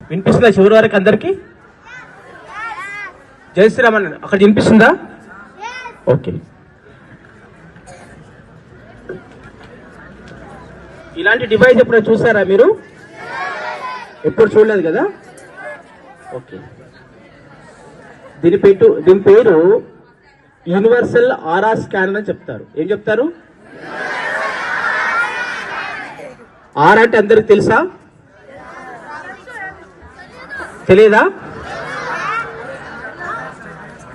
వినిపిస్తుందా చివరి వరకు అందరికి? జై శ్రీరామ్ అని అక్కడ వినిపిస్తుందా? ఓకే. ఇలాంటి డివైస్ ఎప్పుడు చూసారా మీరు? ఎప్పుడు చూడలేదు కదా? ఓకే. దీని పేరు యూనివర్సల్ ఆరా స్కానర్ అని చెప్తారు. ఏం చెప్తారు? ఆరా అంటే అందరికి తెలుసా? తెలియదా?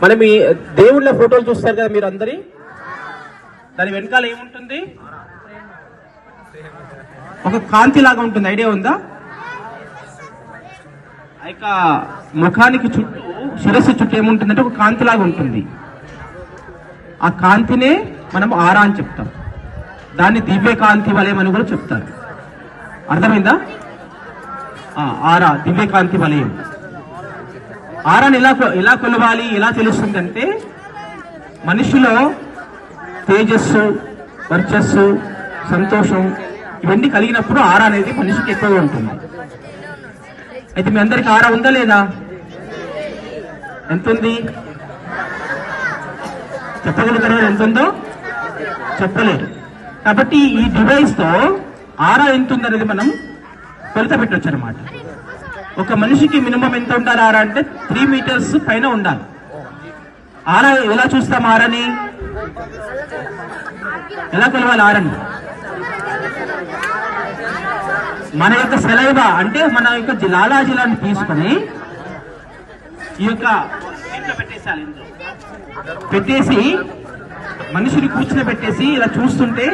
మనం ఈ దేవుళ్ళ ఫోటోలు చూస్తారు కదా మీరు అందరి, దాని వెనకాల ఏముంటుంది? ఒక కాంతి లాగా ఉంటుంది. ఐడియా ఉందా? ఇక ముఖానికి చుట్టూ, శిరస్సు చుట్టూ ఏముంటుందంటే ఒక కాంతి లాగా ఉంటుంది. ఆ కాంతినే మనం ఆరా అని చెప్తాం. దాన్ని దివ్య కాంతి వలయం అని కూడా చెప్తారు. అర్థమైందా? ఆరా, దివ్య కాంతి వలయం. ఆరాని ఎలా కొలవాలి, ఎలా తెలుస్తుందంటే మనిషిలో తేజస్సు, వర్చస్సు, సంతోషం ఇవన్నీ కలిగినప్పుడు ఆరా అనేది మనిషికి ఎక్కువగా ఉంటుంది. అయితే మీ అందరికి ఆరా ఉందా లేదా? ఎంత ఉంది చెప్పగలుగుతారా? ఎంత ఉందో చెప్పలేరు. కాబట్టి ఈ డివైస్ తో ఆరా ఎంత ఉందనేది మనం కొలత పెట్టవచ్చు అనమాట. ఒక మనిషికి మినిమం ఎంత ఉండాలి ఆరా అంటే 3 మీటర్స్ పైన ఉండాలి. ఆరా ఎలా చూస్తాం? ఆరని ఎలా కొలవాలి? ఆరని మన యొక్క సెలైవా అంటే మన యొక్క లాలాజలాన్ని తీసుకొని ఈ యొక్క పెట్టేసి మనిషిని కూర్చుని పెట్టేసి ఇలా చూస్తుంటే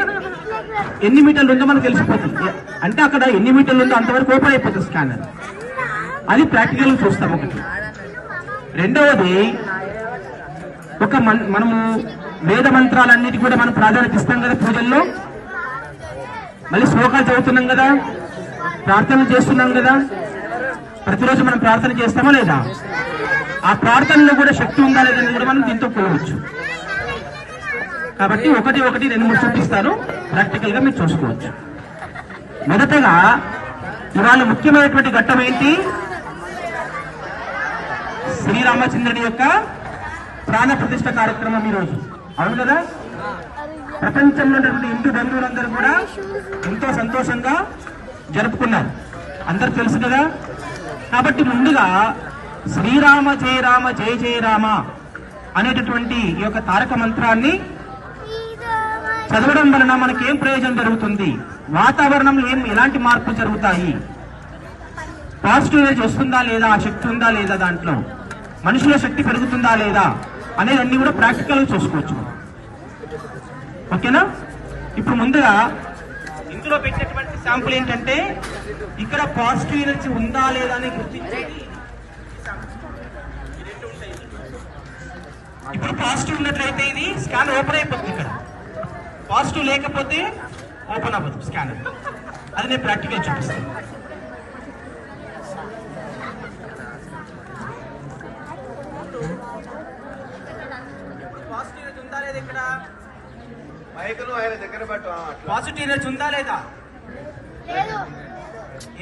ఎన్ని మీటర్లు ఉందో మనకు తెలిసిపోతుంది. అంటే అక్కడ ఎన్ని మీటర్లు ఉందో అంతవరకు ఓపెన్ అయిపోతుంది స్కానర్. అది ప్రాక్టికల్ చూస్తాం ఒకటి. రెండవది, మనము వేద మంత్రాలన్నిటి కూడా మనం ప్రాధాన్యత ఇస్తాం కదా పూజల్లో. మళ్ళీ శ్లోకాలు చదువుతున్నాం కదా, ప్రార్థనలు చేస్తున్నాం కదా. ప్రతిరోజు మనం ప్రార్థన చేస్తామా లేదా? ఆ ప్రార్థనలో కూడా శక్తి ఉందా లేదని కూడా మనం దీంతో కొలవచ్చు. కాబట్టి 1, 2, 3 చూపిస్తాను. ప్రాక్టికల్ గా మీరు చూసుకోవచ్చు. మొదటగా ఇవాళ ముఖ్యమైనటువంటి ఘట్టం ఏంటి? శ్రీరామచంద్రుడి యొక్క ప్రాణ ప్రతిష్ఠ కార్యక్రమం ఈరోజు. అవును కదా? ప్రపంచంలో ఉన్నటువంటి హిందూ బంధువులందరూ కూడా ఎంతో సంతోషంగా జరుపుకున్నారు. అందరు తెలుసు కదా. కాబట్టి ముందుగా శ్రీరామ జయ రామ జయ జయ రామ అనేటటువంటి ఈ యొక్క తారక మంత్రాన్ని చదవడం వలన మనకేం ప్రయోజనం జరుగుతుంది, వాతావరణంలో ఎలాంటి మార్పులు జరుగుతాయి, పాజిటివ్ ఎనర్జీ వస్తుందా లేదా, ఆ శక్తి ఉందా లేదా, దాంట్లో మనుషుల శక్తి పెరుగుతుందా లేదా అనేది అన్ని కూడా ప్రాక్టికల్ గా చూసుకోవచ్చు. ఓకేనా? ఇప్పుడు ముందుగా ఇందులో పెట్టినటువంటి శాంపుల్ ఏంటంటే ఇక్కడ పాజిటివ్ ఎనర్జీ ఉందా లేదా అని గుర్తించేది. ఇప్పుడు పాజిటివ్ ఉన్నట్లయితే ఇది స్కాన్ ఓపెన్ అయిపోతుంది. ఇక్కడ పాజిటివ్ లేకపోతే ఓపెన్ అవ్వదు స్కానర్. అది నేను ప్రాక్టికల్ చూపిస్తాను. పాజిటివ్ ఉందా లేదా? ఇక్కడ పాజిటివ్ ఎనర్జీ ఉందా లేదా?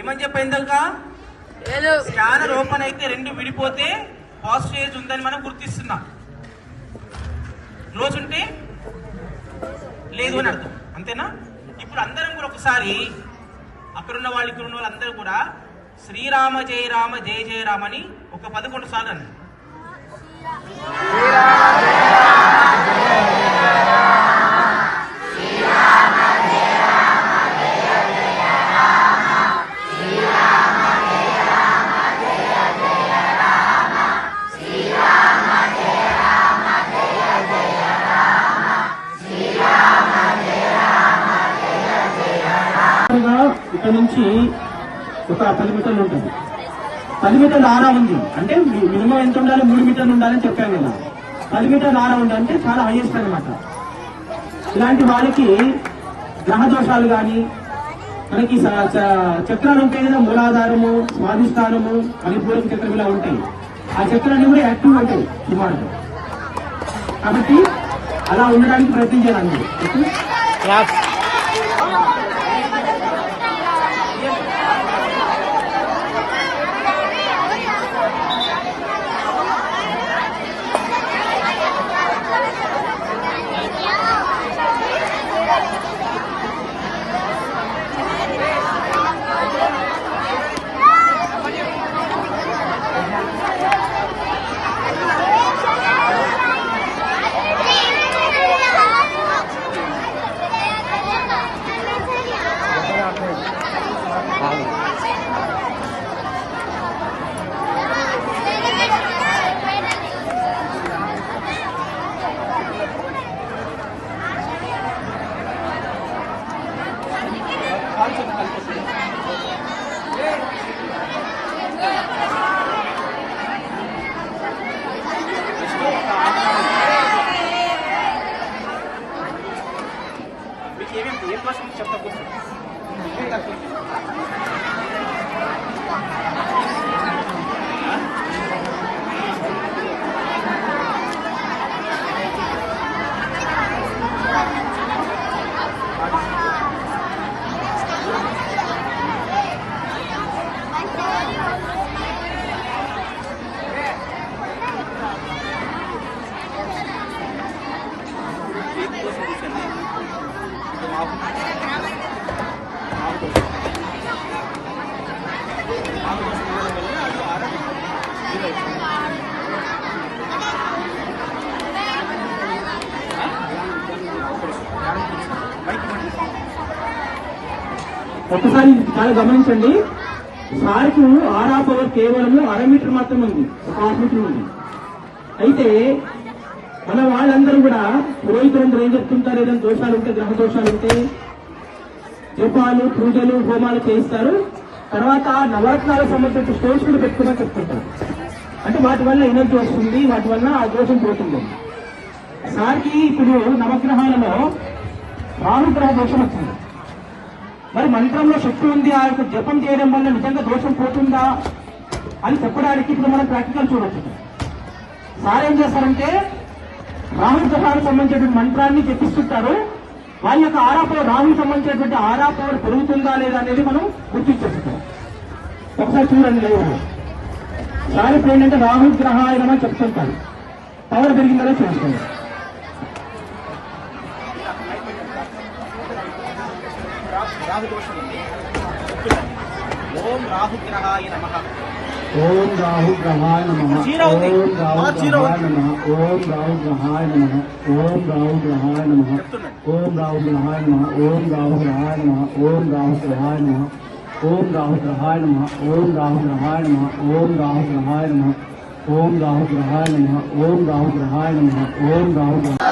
ఏమని చెప్పిందా? స్కానర్ ఓపెన్ అయితే 2 విడిపోతే పాజిటివ్ ఎనర్జీ ఉందని మనం గుర్తిస్తున్నాం. క్లోజ్ ఉంటే లేదు అని అర్థం. అంతేనా? ఇప్పుడు అందరం కూడా ఒకసారి అక్కడున్న వాళ్ళు ఇక్కడ ఉన్న వాళ్ళందరూ కూడా శ్రీరామ జయ రామ జయ జయ రామ అని ఒక 11 సార్లు అన్నారు. ఇక్కడ నుంచి ఒక 10 మీటర్లు ఉంటుంది. 10 మీటర్ల ఆరా ఉంది అంటే మినిమం ఎంత ఉండాలి? 3 మీటర్లు ఉండాలని చెప్పాను కదా. 10 మీటర్ల ఆరా ఉంది అంటే చాలా హైయెస్ట్ అనమాట. ఇలాంటి వాళ్ళకి గ్రహ దోషాలు కానీ, మనకి చక్రాలు ఉంటాయి కదా, మూలాధారము, స్వాధిష్టానము, పరిపూరక చక్రం ఇలా ఉంటాయి. ఆ చక్రాన్ని కూడా యాక్టివ్ ఉంటాయి సుమారుగా. కాబట్టి అలా ఉండడానికి ప్రయత్నించాలి అందరూ. ఒకసారి చాలా గమనించండి, సార్కు ఆరా పవర్ కేవలము 1/2 మీటర్ మాత్రమే ఉంది, 1/2 మీటర్ ఉంది. అయితే మన వాళ్ళందరూ కూడా పురోహితులందరూ ఏం చెప్తుంటారు, ఏదైనా దోషాలు ఉంటే, గ్రహ దోషాలు ఉంటే జపాలు, పూజలు, హోమాలు చేయిస్తారు. తర్వాత నవరత్నాలకు సంబంధించిన స్టోన్స్ కూడా పెట్టుకోమని చెప్తుంటారు. అంటే వాటి వల్ల ఎనర్జీ వస్తుంది, వాటి వల్ల ఆ దోషం పోతుంది. సార్కి ఇప్పుడు నవగ్రహాలలో రాహుగ్రహ దోషం వచ్చింది. మరి మంత్రంలో శక్తి ఉంది, ఆ యొక్క జపం చేయడం వల్ల నిజంగా దోషం పోతుందా అని చెప్పడానికి ఇప్పుడు మనం ప్రాక్టికల్ చూడొచ్చు. సార్ ఏం చేస్తారంటే రాహుల్ గ్రహానికి సంబంధించినటువంటి మంత్రాన్ని చెప్పిస్తుంటారు. వాళ్ళ యొక్క ఆరా పవర్, రాహుల్ సంబంధించినటువంటి ఆరా పవర్ పెరుగుతుందా లేదా అనేది మనం గుర్తించేస్తాం. ఒకసారి చూడండి లేదు. సార్ ఇప్పుడు ఏంటంటే రాహుల్ గ్రహాయనమని చెప్తుంటారు, పవర్ పెరిగిందనే చూస్తుంది. ఓం రాహుగ్రహాయ నమః. ఓం రాహుగ్రహాయ నమః. ఓం రాహుగ్రహాయ నమః. ఓం రాహుగ్రహాయ నమః. ఓం రాహుగ్రహాయ నమః. ఓం రాహుగ్రహాయ నమః. ఓం రాహుగ్రహాయ నమః. ఓం రాహుగ్రహాయ నమః. ఓం రాహుగ్రహాయ నమః. ఓం రాహుగ్రహాయ నమః. ఓం రాహుగ్రహాయ నమః. ఓం రాహుగ్రహాయ నమః. ఓం రాహుగ్రహాయ నమః. ఓం రాహుగ్రహాయ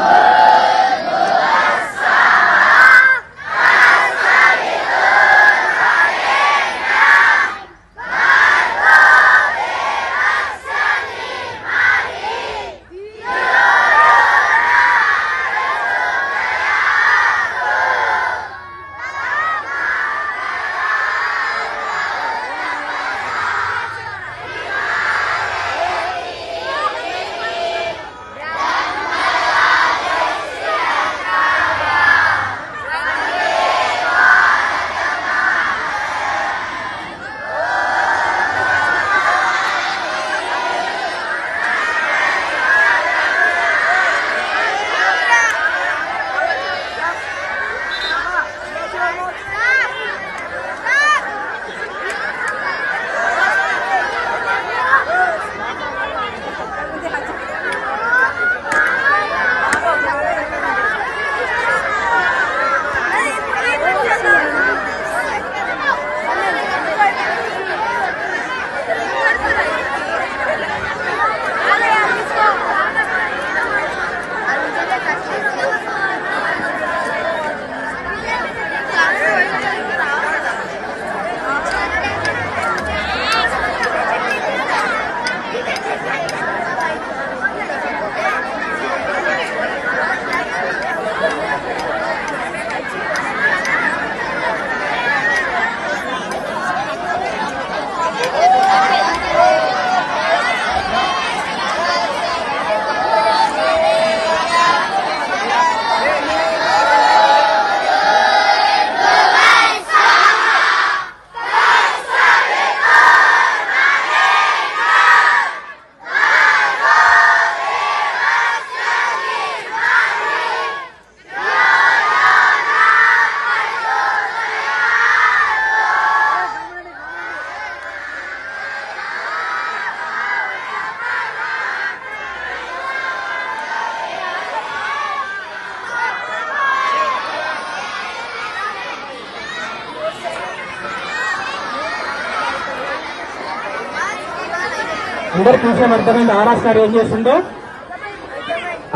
అందరికి విషయం అర్థమైంది. ఆర్ఎస్ గారు ఏం చేస్తుందో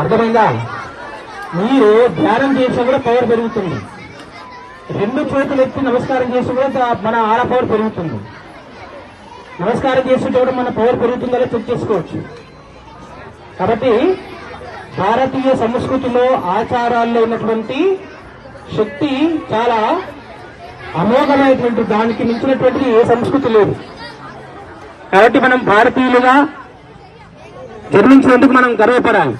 అర్థమైందా? మీరు ధ్యానం చేసినా కూడా పవర్ పెరుగుతుంది. 2 చేతులు ఎత్తి నమస్కారం చేసి కూడా మన ఆరా పవర్ పెరుగుతుంది. నమస్కారం చేస్తుంటే కూడా మన పవర్ పెరుగుతుందో చెక్ చేసుకోవచ్చు. కాబట్టి భారతీయ సంస్కృతిలో, ఆచారాల్లో ఉన్నటువంటి శక్తి చాలా అమోఘమైనటువంటి, దానికి మించినటువంటిది ఏ సంస్కృతి లేదు. కాబట్టి మనం భారతీయులుగా జన్మించినందుకు మనం గర్వపడాలి.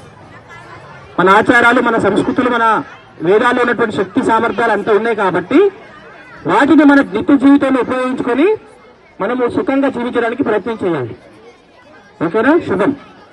మన ఆచారాలు, మన సంస్కృతులు, మన వేదాల్లో ఉన్నటువంటి శక్తి సామర్థ్యాలు అంతా ఉన్నాయి. కాబట్టి వాటిని మన నిత్య జీవితంలో ఉపయోగించుకొని మనము సుఖంగా జీవించడానికి ప్రయత్నం చేయాలి. ఓకేనా? శుభం.